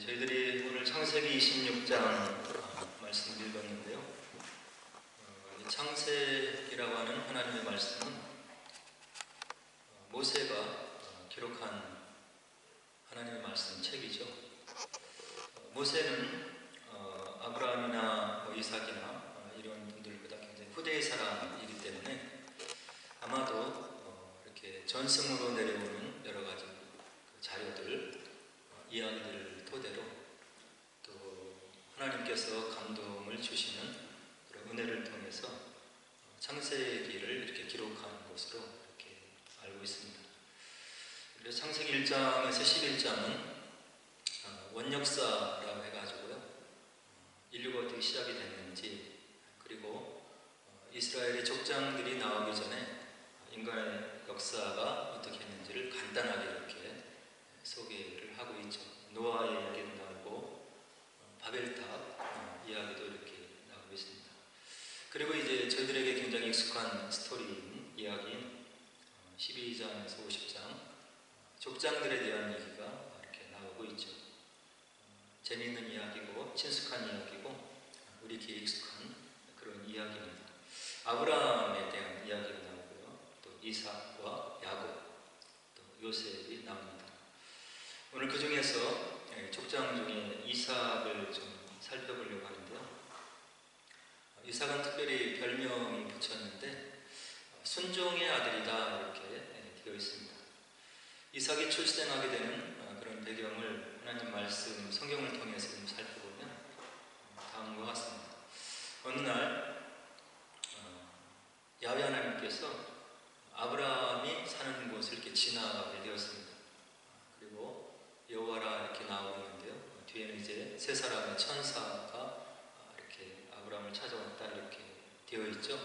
저희들이 오늘 창세기 26장 말씀을 읽었는데요. 이 창세기라고 하는 하나님의 말씀은 모세가 기록한 하나님의 말씀 책이죠. 모세는 아브라함이나 이삭이나 이런 분들보다 굉장히 후대의 사람이기 때문에 아마도 이렇게 전승으로 내려오는 여러 가지 자료들, 이야기들을 토대로 또 하나님께서 감동을 주시는 그런 은혜를 통해서 창세기를 이렇게 기록한 것으로 이렇게 알고 있습니다. 그래서 창세기 1장에서 11장은 원역사라고 해가지고요, 인류가 어떻게 시작이 됐는지, 그리고 이스라엘의 족장들이 나오기 전에 인간의 역사가 어떻게 했는지를 간단하게 이렇게 소개를 하고 있죠. 노아의 이야기도 나오고 바벨탑 이야기도 이렇게 나오고 있습니다. 그리고 이제 저희들에게 굉장히 익숙한 스토리인 이야기인 12장에서 50장 족장들에 대한 얘기가 이렇게 나오고 있죠. 재미있는 이야기고 친숙한 이야기고 우리에게 익숙한 그런 이야기입니다. 아브라함에 대한 이야기가 나오고요, 또 이삭과 야곱, 또 요셉이 나옵니다. 오늘 그 중에서 족장 중에 이삭을 좀 살펴보려고 하는데요. 이삭은 특별히 별명이 붙였는데 순종의 아들이다 이렇게 되어 있습니다. 이삭이 출생하게 되는 그런 배경을 하나님 말씀 성경을 통해서 좀 살펴보면 다음과 같습니다. 어느 날 야훼 하나님께서 아브라함이 사는 곳을 이렇게 지나가게 되었습니다. 그리고 여호와라 이렇게 나오고 있는데요, 뒤에는 이제 세 사람의 천사가 이렇게 아브라함을 찾아왔다 이렇게 되어 있죠.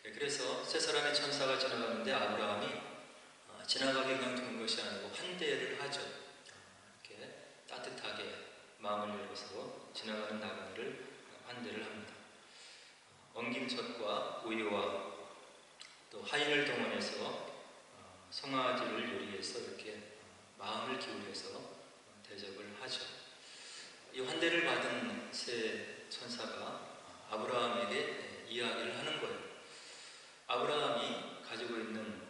그래서 세 사람의 천사가 지나가는데 아브라함이 지나가게 그냥 두는 것이 아니고 환대를 하죠. 이렇게 따뜻하게 마음을 열어서 지나가는 나그네를 환대를 합니다. 엉긴 젖과 우유와 또 하인을 동원해서 송아지를 요리해서 이렇게 마음을 기울여서 대접을 하죠. 이 환대를 받은 세 천사가 아브라함에게 이야기를 하는 거예요. 아브라함이 가지고 있는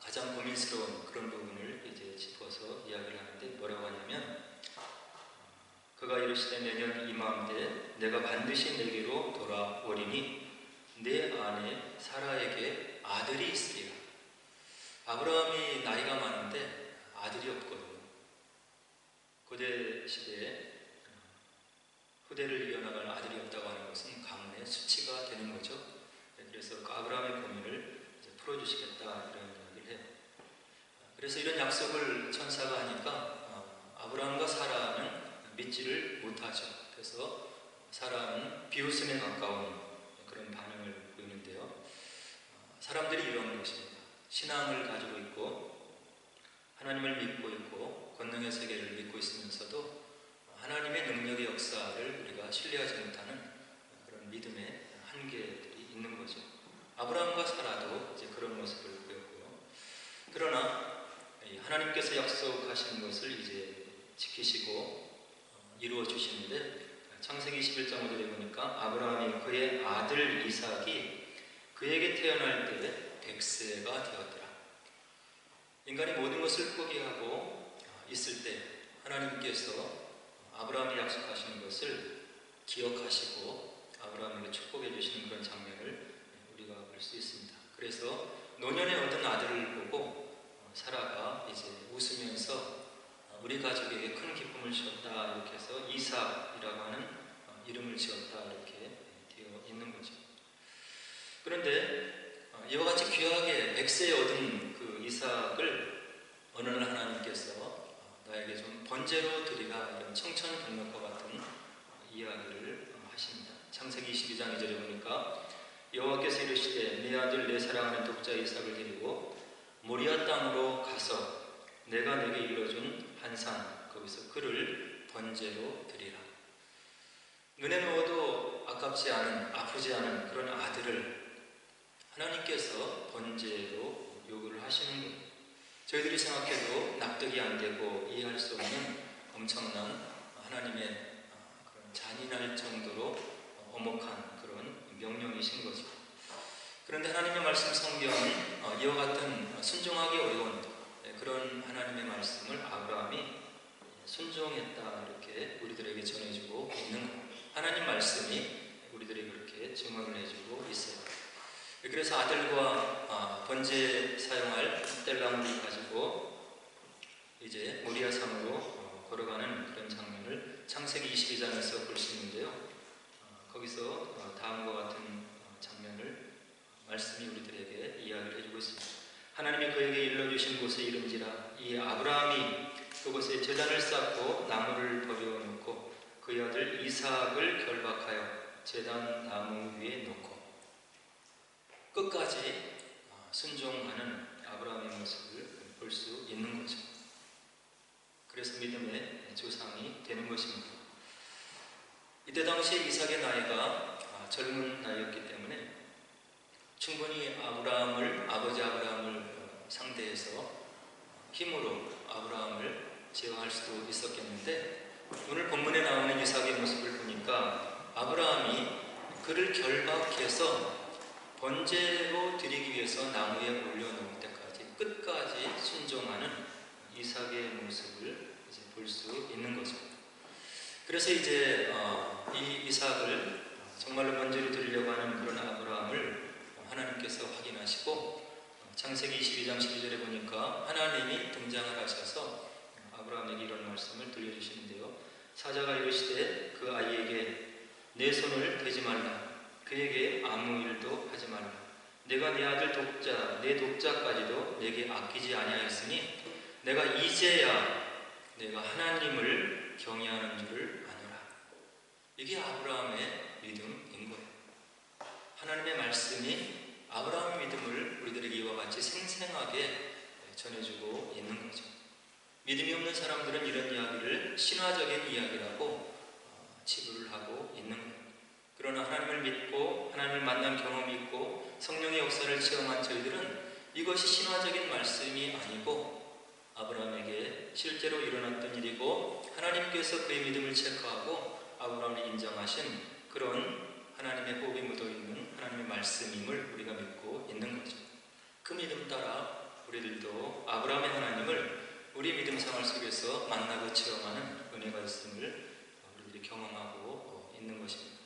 가장 고민스러운 그런 부분을 이제 짚어서 이야기를 하는데 뭐라고 하냐면, 그가 이르시되 내년 이맘때 내가 반드시 내게로 돌아오리니 내 아내 사라에게 아들이 있으리라. 아브라함이 나이가 많은데 아들이 없거든요. 고대 시대에 후대를 이어나갈 아들이 없다고 하는 것은 가문의 수치가 되는 거죠. 그래서 아브라함의 고민을 이제 풀어주시겠다 이런 이야기를 해요. 그래서 이런 약속을 천사가 하니까 아브라함과 사라는 믿지를 못하죠. 그래서 사라는 비웃음에 가까운 그런 반응을 보이는데요, 사람들이 이런 것입니다. 신앙을 가지고 있고 하나님을 믿고 있고 권능의 세계를 믿고 있으면서도 하나님의 능력의 역사를 우리가 신뢰하지 못하는 그런 믿음의 한계들이 있는 거죠. 아브라함과 사라도 이제 그런 모습을 보였고요. 그러나 하나님께서 약속하신 것을 이제 지키시고 이루어 주시는데, 창세기 21장 5절에 보니까 아브라함이 그의 아들 이삭이 그에게 태어날 때 100세가 되었더라. 인간이 모든 것을 포기하고 있을 때 하나님께서 아브라함이 약속하신 것을 기억하시고 아브라함에게 축복해 주시는 그런 장면을 우리가 볼 수 있습니다. 그래서 노년에 얻은 아들을 보고 사라가 이제 웃으면서 우리 가족에게 큰 기쁨을 주었다 이렇게 해서 이삭이라고 하는 이름을 지었다 이렇게 되어 있는 거죠. 그런데 이와 같이 귀하게 100세에 얻은 그 이삭을 어느 날 하나님께서 나에게 좀 번제로 드리라 이런 청천벽력과 같은 이야기를 하십니다. 창세기 22장 2절에 보니까 여호와께서 이르시되 내 아들 내 사랑하는 독자 이삭을 데리고 모리아 땅으로 가서 내가 내게 일러준 한 산 거기서 그를 번제로 드리라. 눈에 넣어도 아깝지 않은, 아프지 않은 그런 아들을 하나님께서 번제로 요구를 하시는 거예요. 저희들이 생각해도 납득이 안 되고 이해할 수 없는 엄청난 하나님의 그런 잔인할 정도로 엄혹한 그런 명령이신 거죠. 그런데 하나님의 말씀 성경은 이와 같은 순종하기 어려운 그런 하나님의 말씀을 아브라함이 순종했다 이렇게 우리들에게 전해주고 있는 것. 하나님 말씀이 우리들에게 그렇게 증언을 해주고 있어요. 그래서 아들과 번제에 사용할 뗄나무를 가지고 이제 모리아 산으로 걸어가는 그런 장면을 창세기 22장에서 볼 수 있는데요. 거기서 다음과 같은 장면을 말씀이 우리들에게 이야기를 해주고 있습니다. 하나님이 그에게 일러주신 곳의 이름지라 이 아브라함이 그곳에 제단을 쌓고 나무를 버려놓고 그의 아들 이삭을 결박하여 제단 나무 위에 놓고 끝까지 순종하는 아브라함의 모습을 볼 수 있는 거죠. 그래서 믿음의 조상이 되는 것입니다. 이때 당시에 이삭의 나이가 젊은 나이였기 때문에 충분히 아버지 아브라함을 상대해서 힘으로 아브라함을 제어할 수도 있었겠는데 오늘 본문에 나오는 이삭의 모습을 보니까 아브라함이 그를 결박해서 번제로 드리기 위해서 나무에 올려놓을 때까지 끝까지 순종하는 이삭의 모습을 이제 볼 수 있는 거죠. 그래서 이제 이 이삭을 정말로 번제로 드리려고 하는 그런 아브라함을 하나님께서 확인하시고 창세기 22장 12절에 보니까 하나님이 등장을 하셔서 아브라함에게 이런 말씀을 들려주시는데요. 사자가 이르시되 그 아이에게 내 손을 대지 말라. 그에게 아무 일도 하지 말라. 내가 내 아들 독자, 내 독자까지도 내게 아끼지 아니하였으니 내가 이제야 내가 하나님을 경외하는 줄을 아노라. 이게 아브라함의 믿음인 거예요. 하나님의 말씀이 아브라함의 믿음을 우리들에게 이와 같이 생생하게 전해주고 있는 거죠. 믿음이 없는 사람들은 이런 이야기를 신화적인 이야기라고 치부를 하고 있는 거예요. 그러나 하나님을 믿고 하나님을 만난 경험이 있고 성령의 역사를 체험한 저희들은 이것이 신화적인 말씀이 아니고 아브라함에게 실제로 일어났던 일이고 하나님께서 그의 믿음을 체크하고 아브라함을 인정하신 그런 하나님의 호흡이 묻어있는 하나님의 말씀임을 우리가 믿고 있는 거죠. 그 믿음 따라 우리들도 아브라함의 하나님을 우리 믿음 생활 속에서 만나고 체험하는 은혜가 있음을 우리들이 경험하고 있는 것입니다.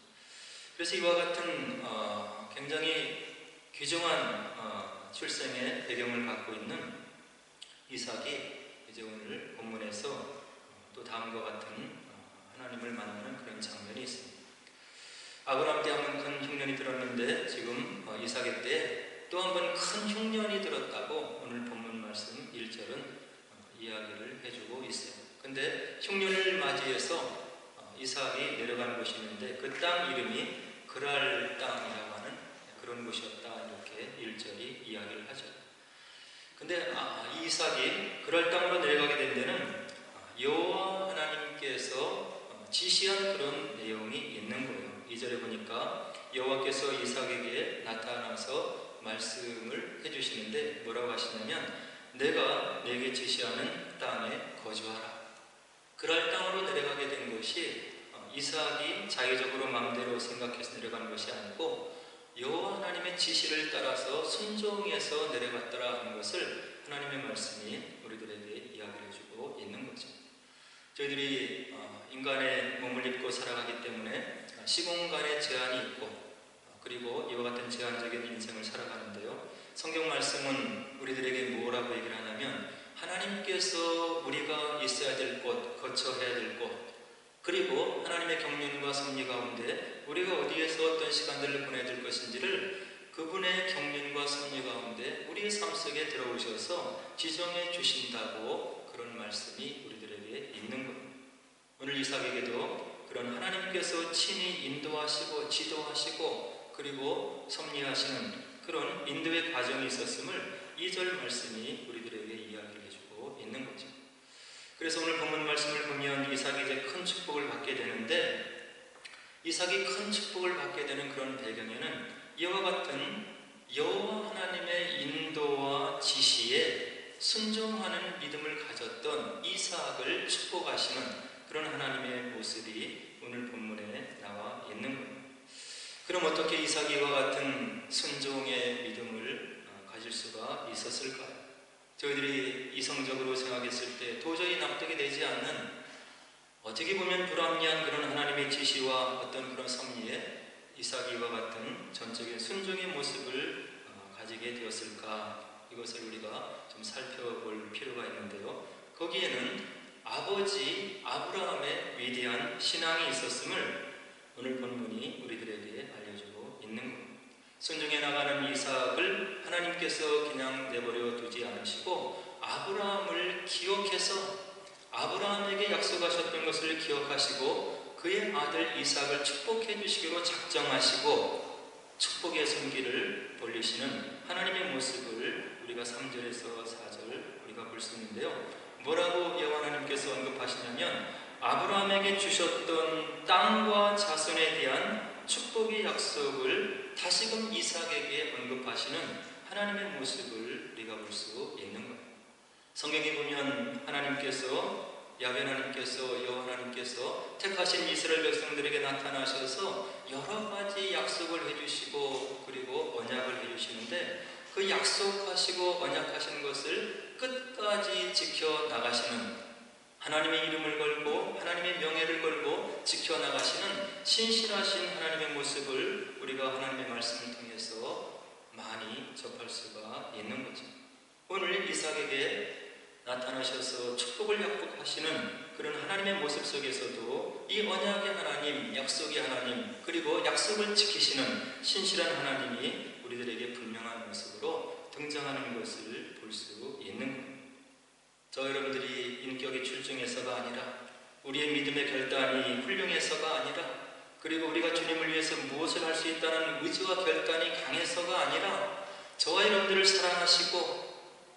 그래서 이와 같은 굉장히 귀중한 출생의 배경을 갖고 있는 이삭이 이제 오늘 본문에서 또 다음과 같은 하나님을 만나는 그런 장면이 있습니다. 아브라함 때 한 번 큰 흉년이 들었는데 지금 이삭의 때 또 한 번 큰 흉년이 들었다고 오늘 본문 말씀 1절은 이야기를 해주고 있어요. 근데 흉년을 맞이해서 이삭이 내려가는 곳이 있는데 그 땅 이름이 그랄 땅이라고 하는 그런 곳이었다 이렇게 1절이 이야기를 하죠. 근데 이 이삭이 그랄 땅으로 내려가게 된 데는 여호와 하나님께서 지시한 그런 내용이 있는 거예요. 2절에 보니까 여호와께서 이삭에게 나타나서 말씀을 해주시는데 뭐라고 하시냐면 내가 내게 지시하는 땅에 거주하라. 그랄 땅으로 내려가게 된 것이 이삭이 자의적으로 마음대로 생각해서 내려간 것이 아니고 여호와 하나님의 지시를 따라서 순종해서 내려갔더라 하는 것을 하나님의 말씀이 우리들에게 이야기를 해주고 있는 거죠. 저희들이 인간의 몸을 입고 살아가기 때문에 시공간에 제한이 있고 그리고 이와 같은 제한적인 인생을 살아가는데요. 성경 말씀은 우리들에게 뭐라고 얘기를 하냐면 하나님께서 우리가 있어야 될 곳, 거처해야 될 곳 그리고 하나님의 경륜과 섭리 가운데 우리가 어디에서 어떤 시간들을 보내야 될 것인지를 그분의 경륜과 섭리 가운데 우리의 삶 속에 들어오셔서 지정해 주신다고 그런 말씀이 우리들에게 있는 거예요. 오늘 이삭에게도 그런 하나님께서 친히 인도하시고 지도하시고 그리고 섭리하시는 그런 인도의 과정이 있었음을 2절 말씀이 우리들에게 이야기를 해주고 있는 거죠. 그래서 오늘 본문 말씀을 보면 이삭이 이제 큰 축복을 받게 되는데 이삭이 큰 축복을 받게 되는 그런 배경에는 이와 같은 여호와 하나님의 인도와 지시에 순종하는 믿음을 가졌던 이삭을 축복하시는 그런 하나님의 모습이 오늘 본문에 나와 있는 겁니다. 그럼 어떻게 이삭이와 같은 순종의 믿음을 가질 수가 있었을까요? 저희들이 이성적으로 생각했을 때 도저히 납득이 되지 않는, 어떻게 보면 불합리한 그런 하나님의 지시와 어떤 그런 섭리에 이삭이와 같은 전적인 순종의 모습을 가지게 되었을까? 이것을 우리가 좀 살펴볼 필요가 있는데요. 거기에는 아버지 아브라함의 위대한 신앙이 있었음을 오늘 본문이 우리들에게 알려주고 있는 겁니다. 순종해 나가는 이삭을 하나님께서 그냥 내버려 두지 않으시고 아브라함을 기억해서 아브라함에게 약속하셨던 것을 기억하시고 그의 아들 이삭을 축복해 주시기로 작정하시고 축복의 손길을 돌리시는 하나님의 모습을 우리가 3절에서 4절 우리가 볼 수 있는데요. 뭐라고 여호와 하나님께서 언급하시냐면 아브라함에게 주셨던 땅과 자손에 대한 축복의 약속을 다시금 이삭에게 언급하시는 하나님의 모습을 우리가 볼 수 있는 거예요. 성경에 보면 하나님께서 야훼 하나님께서 여호와 하나님께서 택하신 이스라엘 백성들에게 나타나셔서 여러 가지 약속을 해주시고 그리고 언약을 해주시는데 그 약속하시고 언약하신 것을 끝까지 지켜나가시는, 하나님의 이름을 걸고 하나님의 명예를 걸고 지켜나가시는 신실하신 하나님의 모습을 우리가 하나님의 말씀을 통해서 많이 접할 수가 있는 거죠. 오늘 이삭에게 나타나셔서 축복을 약속하시는 그런 하나님의 모습 속에서도 이 언약의 하나님, 약속의 하나님, 그리고 약속을 지키시는 신실한 하나님이 우리들에게 분명한 모습으로 등장하는 것을 볼 수 있는 겁니다. 저 여러분들이 인격이 출중해서가 아니라, 우리의 믿음의 결단이 훌륭해서가 아니라, 그리고 우리가 주님을 위해서 무엇을 할 수 있다는 의지와 결단이 강해서가 아니라 저와 여러분들을 사랑하시고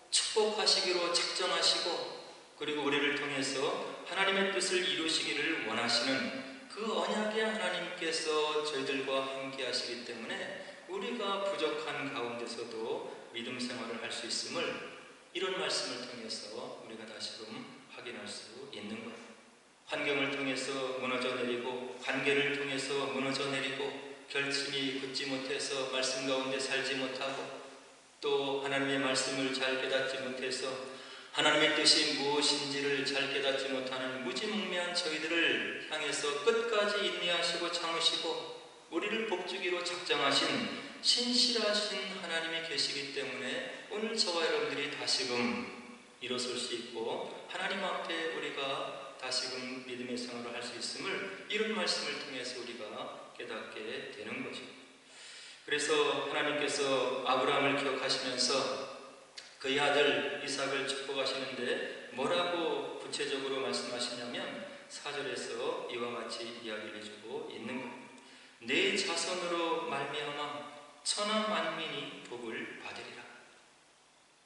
축복하시기로 작정하시고 그리고 우리를 통해서 하나님의 뜻을 이루시기를 원하시는 그 언약의 하나님께서 저희들과 함께 하시기 때문에 우리가 부족한 가운데서도 믿음 생활을 할 수 있음을, 이런 말씀을 통해서 우리가 다시금 확인할 수 있는 거예요. 환경을 통해서 무너져 내리고 관계를 통해서 무너져 내리고 결심이 굳지 못해서 말씀 가운데 살지 못하고 또 하나님의 말씀을 잘 깨닫지 못해서 하나님의 뜻이 무엇인지를 잘 깨닫지 못하는 무지몽매한 저희들을 향해서 끝까지 인내하시고 참으시고 우리를 복주기로 작정하신 신실하신 하나님이 계시기 때문에 오늘 저와 여러분들이 다시금 일어설 수 있고 하나님 앞에 우리가 다시금 믿음의 생활을 할 수 있음을, 이런 말씀을 통해서 우리가 깨닫게 되는 거죠. 그래서 하나님께서 아브라함을 기억하시면서 그의 아들 이삭을 축복하시는데 뭐라고 구체적으로 말씀하시냐면 4절에서 이와 같이 이야기를 해주고 있는 겁니다. 내 자손으로 말미암아 천하 만민이 복을 받으리라.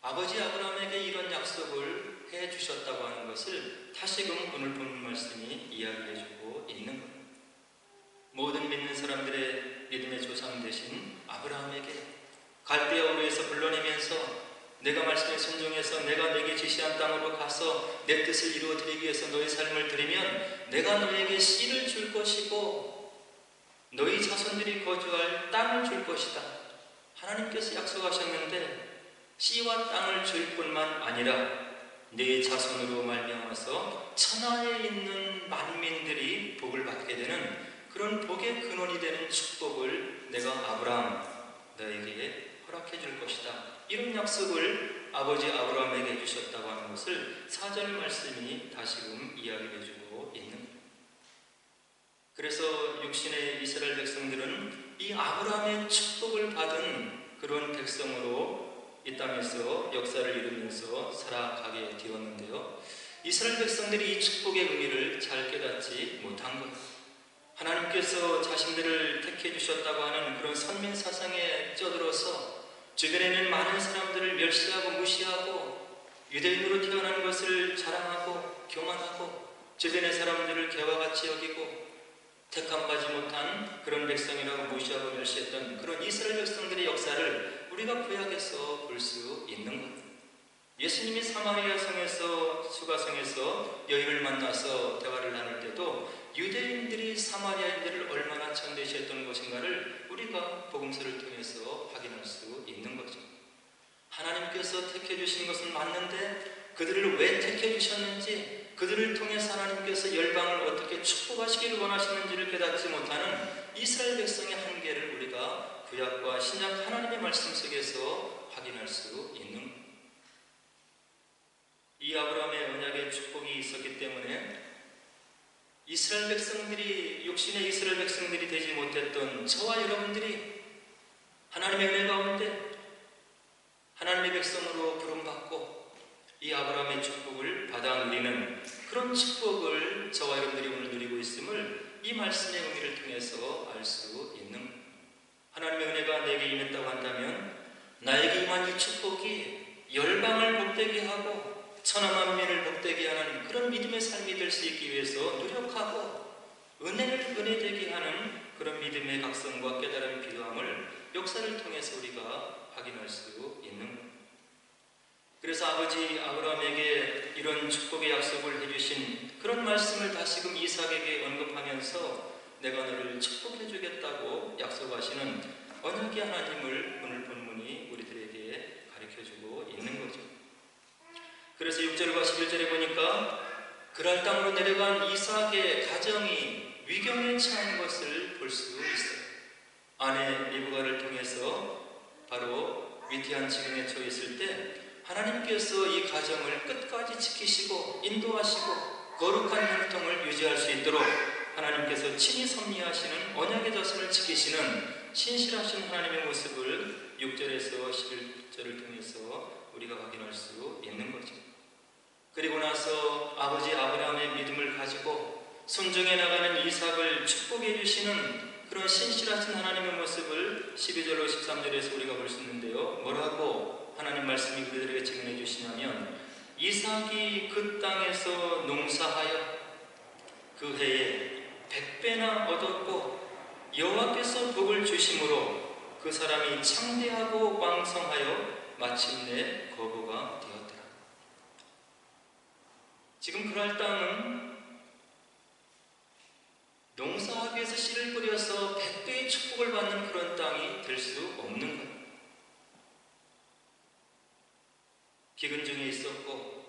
아버지 아브라함에게 이런 약속을 해주셨다고 하는 것을 다시금 오늘 본 말씀이 이야기해주고 있는 겁니다. 모든 믿는 사람들의 믿음의 조상 되신 아브라함에게 갈대아 우르에서 불러내면서 내가 말씀에 순종해서 내가 내게 지시한 땅으로 가서 내 뜻을 이루어드리기 위해서 너의 삶을 드리면 내가 너에게 씨를 줄 것이고 너희 자손들이 거주할 땅을 줄 것이다. 하나님께서 약속하셨는데 씨와 땅을 줄 뿐만 아니라 네 자손으로 말미암아서 천하에 있는 만민들이 복을 받게 되는 그런 복의 근원이 되는 축복을 내가 아브라함 너에게 허락해 줄 것이다. 이런 약속을 아버지 아브라함에게 해주셨다고 하는 것을 4절 말씀이 다시금 이야기해 주고 있는 거예요. 그래서 육신의 이스라엘 백성들은 이 아브라함의 축복을 받은 그런 백성으로 이 땅에서 역사를 이루면서 살아가게 되었는데요. 이스라엘 백성들이 이 축복의 의미를 잘 깨닫지 못한 거예요. 하나님께서 자신들을 택해 주셨다고 하는 그런 선민 사상에 쩌들어서 주변에 있는 많은 사람들을 멸시하고 무시하고 유대인으로 태어난 것을 자랑하고 교만하고 주변의 사람들을 개와 같이 여기고 택함받지 못한 그런 백성이라고 무시하고 멸시했던 그런 이스라엘 백성들의 역사를 우리가 구약에서 볼 수 있는 것. 예수님이 사마리아 성에서 수가성에서 여인을 만나서 대화를 나눌 때 사마리아인들을 얼마나 천대시했던 것인가를 우리가 복음서를 통해서 확인할 수 있는 거죠. 하나님께서 택해주신 것은 맞는데 그들을 왜 택해주셨는지, 그들을 통해서 하나님께서 열방을 어떻게 축복하시기를 원하시는지를 깨닫지 못하는 이스라엘 백성의 한계를 우리가 구약과 신약 하나님의 말씀 속에서 확인할 수 있는 거예요. 이 아브라함의 언약의 축복이 있었기 때문에 이스라엘 백성들이, 육신의 이스라엘 백성들이 되지 못했던 저와 여러분들이 하나님의 은혜 가운데 하나님의 백성으로 부름받고 이 아브라함의 축복을 받아 누리는 그런 축복을 저와 여러분들이 오늘 누리고 있음을 이 말씀의 의미를 통해서 알 수 있는 거예요. 하나님의 은혜가 내게 임했다고 한다면 나에게 임한 이 축복이 열방을 복되게 하고 천하만민을 복되게 하는 그런 믿음의 삶이 될 수 있기 위해서 노력하고 은혜를 은혜되게 하는 그런 믿음의 각성과 깨달음이 필요함을 역사를 통해서 우리가 확인할 수 있는 거예요. 그래서 아버지 아브라함에게 이런 축복의 약속을 해주신 그런 말씀을 다시금 이삭에게 언급하면서 내가 너를 축복해 주겠다고 약속하시는 언약의 하나님을 오늘 본문이 우리들에게 가르쳐주고 있는 거죠. 그래서 6절과 11절에 보니까 그랄 땅으로 내려간 이삭의 가정이 위경에 처한 것을 볼 수 있어요. 아내 리브가를 통해서 바로 위태한 지경에 처했을 때 하나님께서 이 가정을 끝까지 지키시고 인도하시고 거룩한 혈통을 유지할 수 있도록 하나님께서 친히 섭리하시는 언약의 자손을 지키시는 신실하신 하나님의 모습을 6절에서 11절을 통해서 우리가 확인할 수 있는 거죠. 그리고 나서 아버지 아브라함의 믿음을 가지고 순종해 나가는 이삭을 축복해 주시는 그런 신실하신 하나님의 모습을 12절로 13절에서 우리가 볼 수 있는데요. 뭐라고 하나님 말씀이 우리들에게 증언해 주시냐면 이삭이 그 땅에서 농사하여 그 해에 100배나 얻었고 여호와께서 복을 주심으로 그 사람이 창대하고 왕성하여 마침내 거부가 되었더라. 지금 그랄 땅은 농사하기 위해서 씨를 뿌려서 100배의 축복을 받는 그런 땅이 될 수 없는 거예요. 기근중에 있었고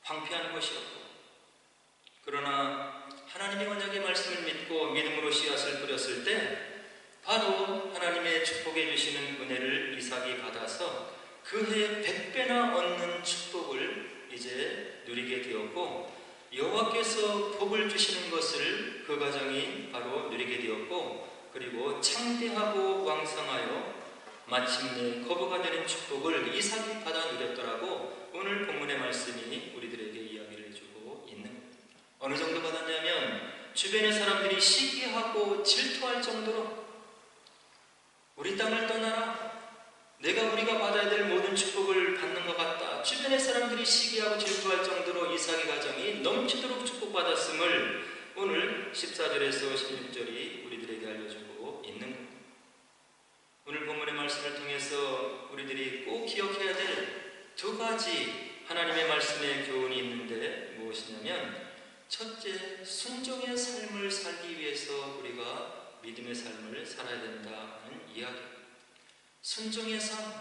황폐한 곳이었고, 그러나 하나님의 언약의 말씀을 믿고 믿음으로 씨앗을 뿌렸을 때 바로 하나님의 축복해 주시는 은혜를 이삭이 받아서 그 해에 100배나 얻는 축복을 이제 누리게 되었고, 여호와께서 복을 주시는 것을 그 가정이 바로 누리게 되었고, 그리고 창대하고 왕성하여 마침내 거부가 되는 축복을 이삭이 받아 누렸더라고 오늘 본문의 말씀이 우리들에게 이야기를 해주고 있는 겁니다. 어느 정도 받았냐면 주변의 사람들이 시기하고 질투할 정도로 우리 땅을 떠나라, 우리가 받아야 될 모든 축복을 받는 것 같다, 주변의 사람들이 시기하고 질투할 정도로 이삭의 가정이 넘치도록 축복받았음을 오늘 14절에서 16절이 우리들에게 알려주고 있는 겁니다. 오늘 본문의 말씀을 통해서 우리들이 꼭 기억해야 될 두 가지 하나님의 말씀의 교훈이 있는데 무엇이냐면, 첫째, 순종의 삶을 살기 위해서 우리가 믿음의 삶을 살아야 된다는 이야기. 순종의 삶,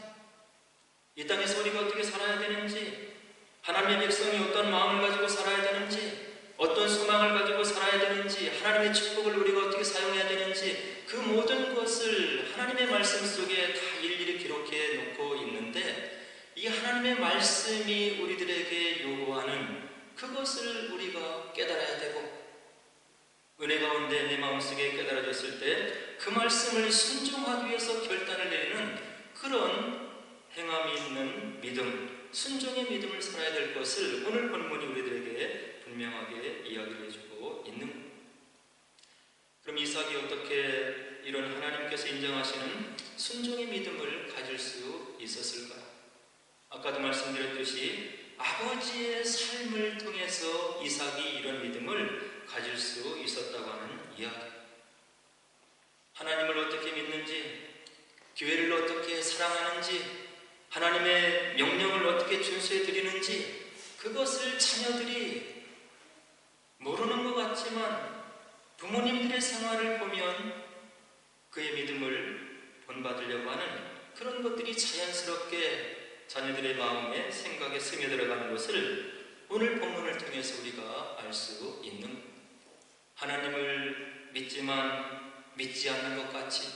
이 땅에서 우리가 어떻게 살아야 되는지, 하나님의 백성이 어떤 마음을 가지고 살아야 되는지, 어떤 소망을 가지고 살아야 되는지, 하나님의 축복을 우리가 어떻게 사용해야 되는지, 그 모든 것을 하나님의 말씀 속에 다 일일이 기록해 놓고 있는데, 이 하나님의 말씀이 우리들에게 요구하는 그것을 우리가 깨달아야 되고, 은혜 가운데 내 마음속에 깨달아졌을 때 그 말씀을 순종하기 위해서 결단을 내리는 그런 행함이 있는 믿음, 순종의 믿음을 살아야 될 것을 오늘 본문이 우리들에게 분명하게 이야기를 해주고 있는 겁니다. 그럼 이삭이 어떻게 이런 하나님께서 인정하시는 순종의 믿음을 가질 수 있었을까요? 아까도 말씀드렸듯이 아버지의 삶을 통해서 이삭이 이런 믿음을 가질 수 있었다고 하는 이야기. 하나님을 어떻게 믿는지, 교회를 어떻게 사랑하는지, 하나님의 명령을 어떻게 준수해 드리는지, 그것을 자녀들이 모르는 것 같지만 부모님들의 생활을 보면 그의 믿음을 본받으려고 하는 그런 것들이 자연스럽게 자녀들의 마음에 생각에 스며들어가는 것을 오늘 본문을 통해서 우리가 알 수 있는, 하나님을 믿지만 믿지 않는 것 같이,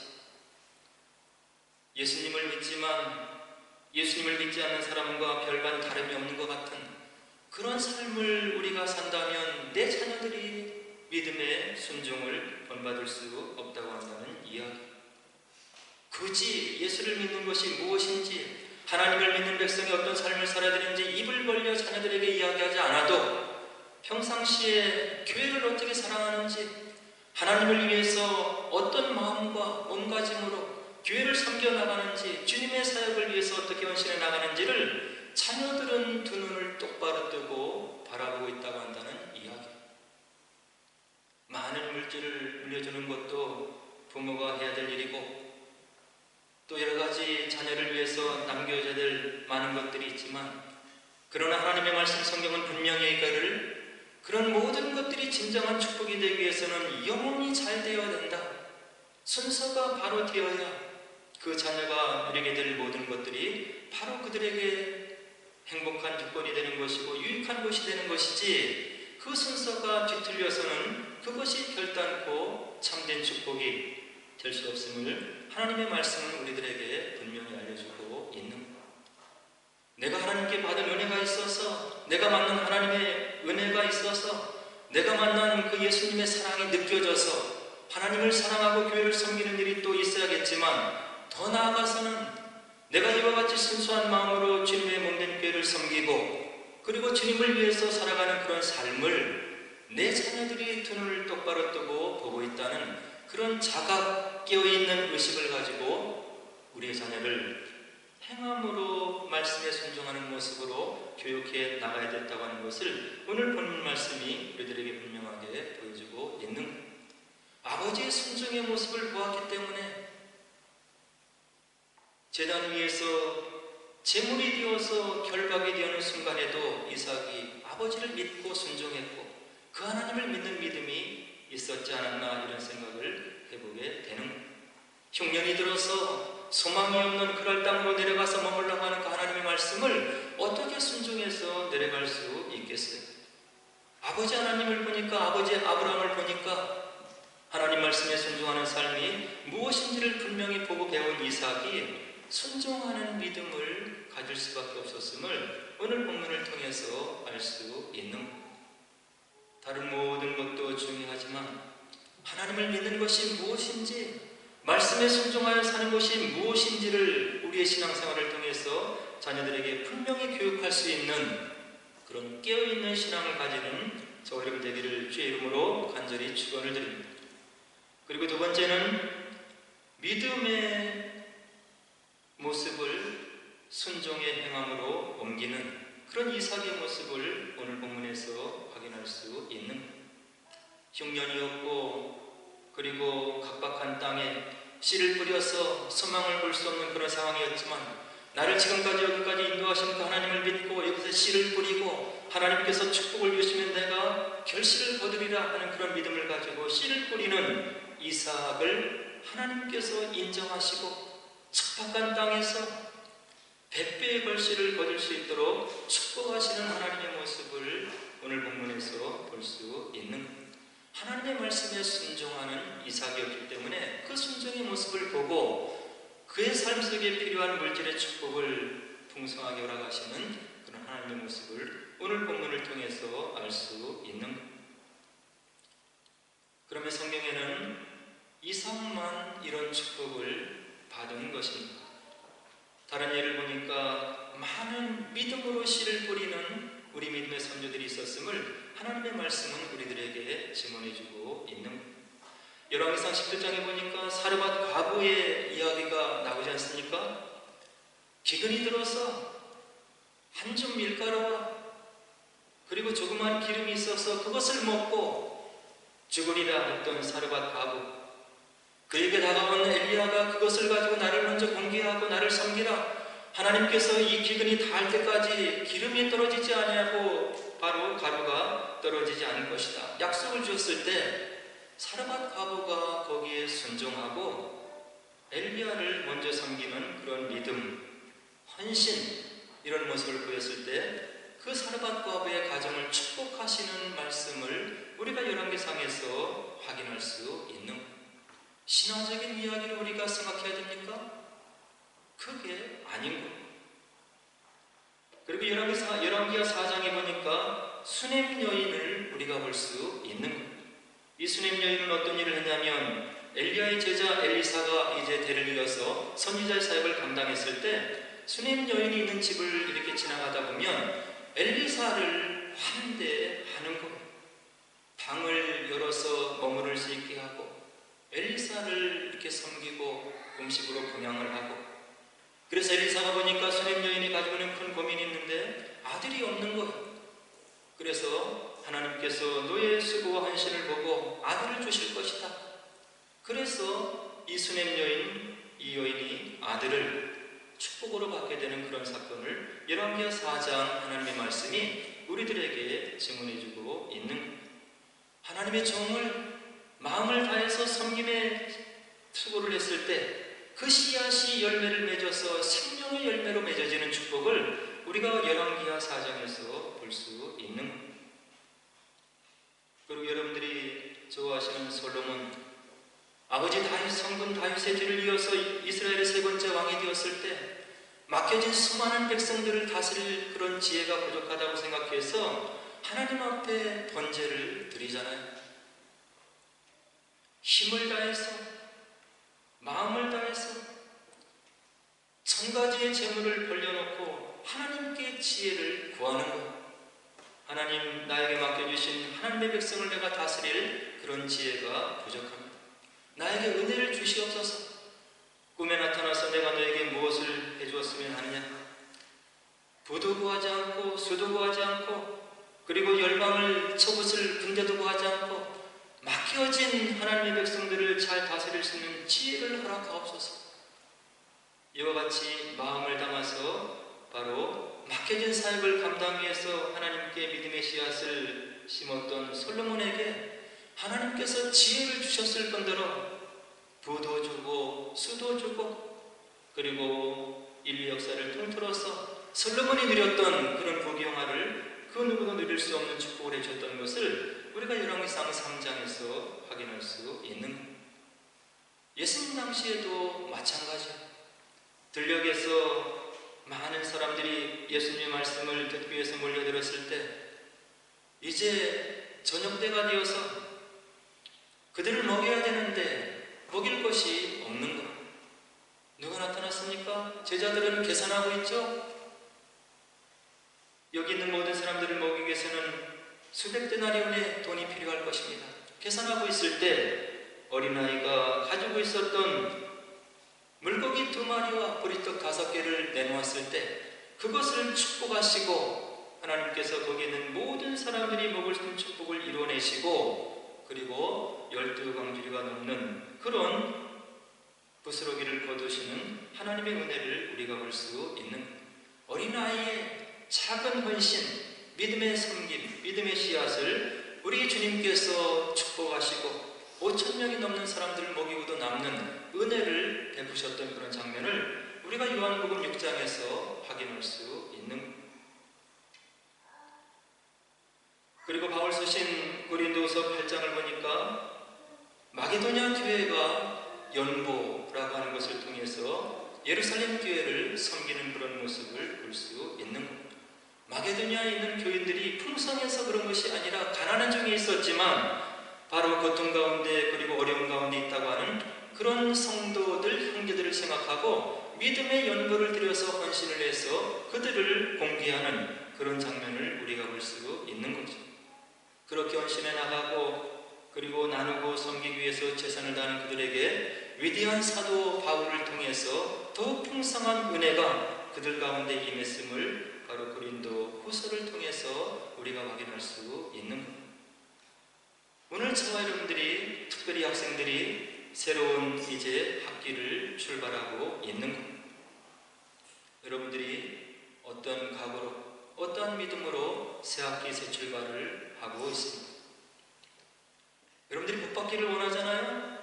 예수님을 믿지만 예수님을 믿지 않는 사람과 별반 다름이 없는 것 같은 그런 삶을 우리가 산다면 내 자녀들이 믿음의 순종을 본받을 수 없다고 한다는 이야기. 굳이 예수를 믿는 것이 무엇인지, 하나님을 믿는 백성이 어떤 삶을 살아야 되는지 입을 벌려 자녀들에게 이야기하지 않아도 평상시에 교회를 어떻게 사랑하는지, 하나님을 위해서 어떤 마음과 몸가짐으로 교회를 섬겨나가는지, 주님의 사역을 위해서 어떻게 헌신해 나가는지를 자녀들은 두 눈을 똑바로 뜨고 바라보고 있다고 한다는 이야기. 많은 물질을 물려주는 것도 부모가 해야 될 일이고, 또 여러 가지 자녀를 위해서 남겨줘야 될 많은 것들이 있지만, 그러나 하나님의 말씀 성경은 분명히 이거를, 그런 모든 것들이 진정한 축복이 되기 위해서는 영혼이 잘 되어야 된다, 순서가 바로 되어야 그 자녀가 누리게 될 모든 것들이 바로 그들에게 행복한 유권이 되는 것이고 유익한 것이 되는 것이지, 그 순서가 뒤틀려서는 그것이 결단코 참된 축복이 될 수 없음을 하나님의 말씀은 우리들에게 분명히 알려주고 있는 것. 내가 하나님께 받은 은혜가 있어서, 내가 만난 하나님의 은혜가 있어서, 내가 만난 그 예수님의 사랑이 느껴져서 하나님을 사랑하고 교회를 섬기는 일이 또 있어야겠지만, 더 나아가서는 내가 이와 같이 순수한 마음으로 주님의 몸된 교회를 섬기고 그리고 주님을 위해서 살아가는 그런 삶을 내 자녀들이 두 눈을 똑바로 뜨고 보고 있다는 그런 자각 깨어있는 의식을 가지고 우리의 자녀를 행함으로 말씀에 순종하는 모습으로 교육해 나가야 됐다고 하는 것을 오늘 본문 말씀이 우리들에게 분명하게 보여주고 있는 거예요. 아버지의 순종의 모습을 보았기 때문에 제단 위에서 제물이 되어서 결박이 되는 순간에도 이삭이 아버지를 믿고 순종했고 그 하나님을 믿는 믿음이 있었지 않았나, 이런 생각을 해보게 되는 거예요. 흉년이 들어서 소망이 없는 그럴 땅으로 내려가서 머물라고 하는 그 하나님의 말씀을 어떻게 순종해서 내려갈 수 있겠어요? 아버지 하나님을 보니까, 아버지 아브라함을 보니까 하나님 말씀에 순종하는 삶이 무엇인지를 분명히 보고 배운 이삭이 순종하는 믿음을 가질 수밖에 없었음을 오늘 본문을 통해서 알 수 있는 것. 다른 모든 것도 중요하지만 하나님을 믿는 것이 무엇인지, 말씀에 순종하여 사는 것이 무엇인지를 우리의 신앙생활을 통해서 자녀들에게 분명히 교육할 수 있는 그런 깨어있는 신앙을 가지는 저와 여러분 되기를 주의 이름으로 간절히 축원을 드립니다. 그리고 두 번째는 믿음의 모습을 순종의 행함으로 옮기는 그런 이삭의 모습을 오늘 본문에서 확인할 수 있는, 흉년이었고 그리고 각박한 땅에 씨를 뿌려서 소망을 볼 수 없는 그런 상황이었지만, 나를 지금까지 여기까지 인도하신 그 하나님을 믿고 여기서 씨를 뿌리고 하나님께서 축복을 주시면 내가 결실을 거두리라 하는 그런 믿음을 가지고 씨를 뿌리는 이삭을 하나님께서 인정하시고 척박한 땅에서 100배의 결실을 거둘 수 있도록 축복하시는 하나님의 모습을 오늘 본문에서 볼 수 있는 것. 하나님의 말씀에 순종하는 이삭이었기 때문에 그 순종의 모습을 보고 그의 삶 속에 필요한 물질의 축복을 풍성하게 허락하시는 그런 하나님의 모습을 오늘 본문을 통해서 알 수 있는 것. 그러면 성경에는 이삭만 이런 축복을 받은 것입니다. 다른 예를 보니까 많은 믿음으로 씨를 뿌리는 우리 믿음의 선조들이 있었음을 하나님의 말씀은 우리들에게 증언해주고 있는 것. 열왕기상 17장에 보니까 사르밧 과부의 이야기가 나오지 않습니까? 기근이 들어서 한 줌 밀가루와 그리고 조그만 기름이 있어서 그것을 먹고 죽으리라 했던 사르밧 과부, 그에게 다가온 엘리야가 그것을 가지고 나를 먼저 공개하고 나를 섬기라, 하나님께서 이 기근이 닿을 때까지 기름이 떨어지지 아니하고 바로 가루가 떨어지지 않을 것이다 약속을 주었을 때 사르밧 과부가 거기에 순종하고 엘리야를 먼저 섬기는 그런 믿음, 헌신 이런 모습을 보였을 때 그 사르밧 과부의 가정을 축복하시는 말씀을 우리가 열왕기상에서 확인할 수 있는 신화적인 이야기를 우리가 생각해야 됩니까? 그게 아닌 거예요. 그리고 열왕기하 4장에 보니까 수냄 여인을 우리가 볼 수 있는 거예요. 이 수냄 여인은 어떤 일을 했냐면 엘리야의 제자 엘리사가 이제 대를 이어서 선지자의 사역을 감당했을 때 수냄 여인이 있는 집을 이렇게 지나가다 보면 엘리사를 환대하는 거예요. 방을 열어서 머무를 수 있게 하고 엘리사를 이렇게 섬기고 음식으로 봉양을 하고, 그래서 엘리사가 보니까 수냄 여인이 가지고 있는 큰 고민이 있는데 아들이 없는 거예요. 그래서 하나님께서 너의 수고와 헌신을 보고 아들을 주실 것이다. 그래서 이 수냄 여인, 이 여인이 아들을 축복으로 받게 되는 그런 사건을 열왕기하 4장 하나님의 말씀이 우리들에게 증언해주고 있는 거예요. 하나님의 종을 마음을 다해서 섬김에 수고를 했을 때 그 씨앗이 열매를 맺어서 생명의 열매로 맺어지는 축복을 우리가 열왕기하 4장에서 볼 수 있는 거예요. 그리고 여러분들이 좋아하시는 솔로몬, 아버지 다윗 성군 다윗의 뒤를 이어서 이스라엘의 세 번째 왕이 되었을 때 맡겨진 수많은 백성들을 다스릴 그런 지혜가 부족하다고 생각해서 하나님 앞에 번제를 드리잖아요. 힘을 다해서, 마음을 다해서 천가지의 재물을 벌려놓고 하나님께 지혜를 구하는 것. 하나님, 나에게 맡겨주신 하나님의 백성을 내가 다스릴 그런 지혜가 부족합니다. 나에게 은혜를 주시옵소서. 꿈에 나타나서 내가 너에게 무엇을 해주었으면 하느냐? 부도 구하지 않고 수도 구하지 않고 그리고 열방을 쳐붓을 군대도 구하지 않고 맡겨진 하나님의 백성들을 잘 다스릴 수 있는 지혜를 허락하옵소서. 이와 같이 마음을 담아서 바로 맡겨진 사역을 감당 위해서 하나님께 믿음의 씨앗을 심었던 솔로몬에게 하나님께서 지혜를 주셨을 뿐더러 부도 주고 수도 주고 그리고 인류 역사를 통틀어서 솔로몬이 누렸던 그런 부귀영화를 그 누구도 누릴 수 없는 축복을 해주셨던 것을 우리가 열왕기상 3장에서 확인할 수 있는 겁니다. 예수님 당시에도 마찬가지예요. 들녘에서 많은 사람들이 예수님의 말씀을 듣기 위해서 몰려들었을 때 이제 저녁때가 되어서 그들을 먹여야 되는데 먹일 것이 없는 것. 누가 나타났습니까? 제자들은 계산하고 있죠? 여기 있는 모든 사람들을 먹이기 위해서는 수백 데나리온의 돈이 필요할 것입니다. 계산하고 있을 때 어린아이가 가지고 있었던 물고기 2마리와 보리떡 5개를 내놓았을 때 그것을 축복하시고 하나님께서 거기에 있는 모든 사람들이 먹을 수 있는 축복을 이루어내시고 그리고 12광주리가 넘는 그런 부스러기를 거두시는 하나님의 은혜를 우리가 볼 수 있는 어린아이의 작은 헌신, 믿음의 섬김, 믿음의 씨앗을 우리 주님께서 축복하시고 5,000명이 넘는 사람들을 먹이고도 남는 은혜를 베푸셨던 그런 장면을 우리가 요한복음 6장에서 확인할 수 있는. 그리고 바울 쓰신 고린도서 8장을 보니까 마게도냐 교회가 연보라고 하는 것을 통해서 예루살렘 교회를 섬기는 그런 모습을 볼 수 있는 겁니다. 마게도냐에 있는 교인들이 풍성해서 그런 것이 아니라 가난한 중에 있었지만 바로 고통 가운데 그리고 어려움 가운데 있다고 하는 그런 성도들, 형제들을 생각하고 믿음의 연보를 들여서 헌신을 해서 그들을 공개하는 그런 장면을 우리가 볼 수 있는 거죠. 그렇게 헌신해 나가고 그리고 나누고 섬기기 위해서 최선을 다하는 그들에게 위대한 사도 바울을 통해서 더욱 풍성한 은혜가 그들 가운데 임했음을 바로 고린도 후서를 통해서 우리가 확인할 수 있는 겁니다. 오늘 저와 여러분들이, 특별히 학생들이 새로운 이제 학기를 출발하고 있는 겁니다. 여러분들이 어떤 각오로, 어떠한 믿음으로 새 학기 새 출발을 하고 있습니다. 여러분들이 복 복받기를 원하잖아요.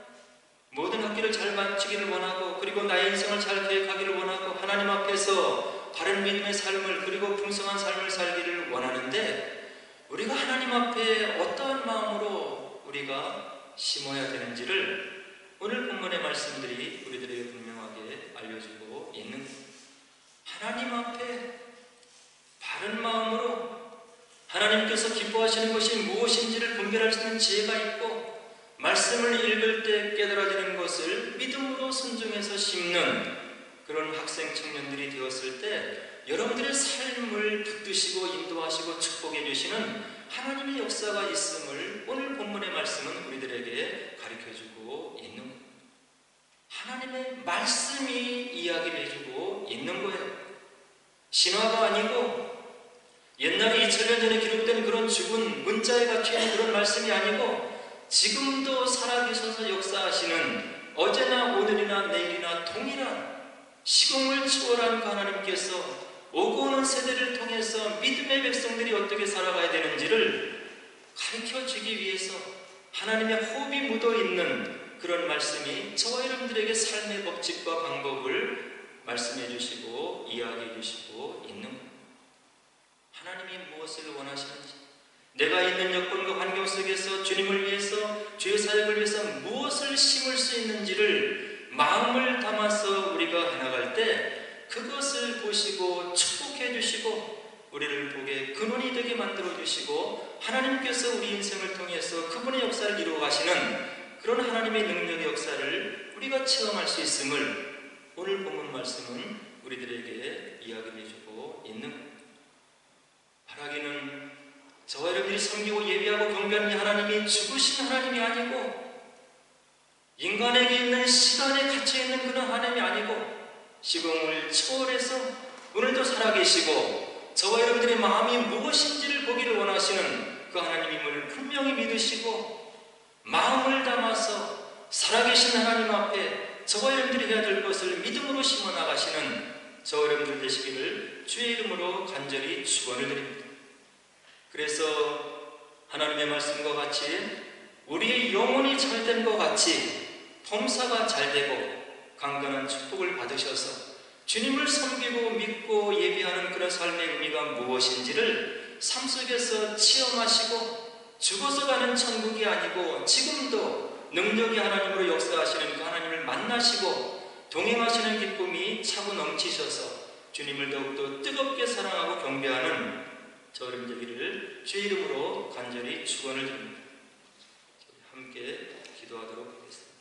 모든 학기를 잘 마치기를 원하고, 그리고 나의 인생을 잘 계획하기를 원하고, 하나님 앞에서 바른 믿음의 삶을, 그리고 풍성한 삶을 살기를 원하는데, 우리가 하나님 앞에 어떠한 마음으로 우리가 심어야 되는지를 오늘 본문의 말씀들이 우리들에게 분명하게 알려주고 있는 것입니다. 하나님 앞에 바른 마음으로 하나님께서 기뻐하시는 것이 무엇인지를 분별할 수 있는 지혜가 있고, 말씀을 읽을 때 깨달아지는 것을 믿음으로 순종해서 심는 그런 학생 청년들이 되었을 때 여러분들의 삶을 붙드시고 인도하시고 축복해 주시는 하나님의 역사가 있음을 오늘 본문의 말씀은 우리들에게 가르쳐주고 있는 겁니다. 하나님의 말씀이 이야기를 해주고 있는 거예요. 신화가 아니고 옛날에 2000년 전에 기록된 그런 죽은 문자에 갇혀있는 그런 말씀이 아니고 지금도 살아계셔서 역사하시는 어제나 오늘이나 내일이나 동일한 시공을 초월한 그 하나님께서 오고 오는 세대를 통해서 믿음의 백성들이 어떻게 살아가야 되는지를 가르쳐주기 위해서 하나님의 호흡이 묻어있는 그런 말씀이 저와 여러분들에게 삶의 법칙과 방법을 말씀해 주시고 이야기해 주시고 있는 겁니다. 하나님이 무엇을 원하시는지, 내가 있는 여건과 환경 속에서 주님을 위해서, 주의 사역을 위해서 무엇을 심을 수 있는지를 마음을 담아서 우리가 해나갈 때 그것을 보시고 축복해 주시고 우리를 복의 근원이 되게 만들어 주시고 하나님께서 우리 인생을 통해서 그분의 역사를 이루어 가시는 그런 하나님의 능력의 역사를 우리가 체험할 수 있음을 오늘 본문 말씀은 우리들에게 이야기를 해주고 있는 겁니다. 바라기는 저와 여러분들이 섬기고 예비하고 경배하는 이 하나님이 죽으신 하나님이 아니고 인간에게 있는 시간에 갇혀있는 그런 하나님이 아니고 시공을 초월해서 오늘도 살아계시고 저와 여러분들의 마음이 무엇인지를 보기를 원하시는 그 하나님임을 분명히 믿으시고 마음을 담아서 살아계신 하나님 앞에 저와 여러분들이 해야 될 것을 믿음으로 심어 나가시는 저와 여러분들 되시기를 주의 이름으로 간절히 축원을 드립니다. 그래서 하나님의 말씀과 같이 우리의 영혼이 잘된 것 같이 범사가 잘되고 강건한 축복을 받으셔서 주님을 섬기고 믿고 예비하는 그런 삶의 의미가 무엇인지를 삶 속에서 체험하시고 죽어서 가는 천국이 아니고 지금도 능력이 하나님으로 역사하시는 그 하나님을 만나시고 동행하시는 기쁨이 차고 넘치셔서 주님을 더욱더 뜨겁게 사랑하고 경배하는 저 여러분 되기를 주의 이름으로 간절히 축원을 드립니다. 함께 기도하도록 하겠습니다.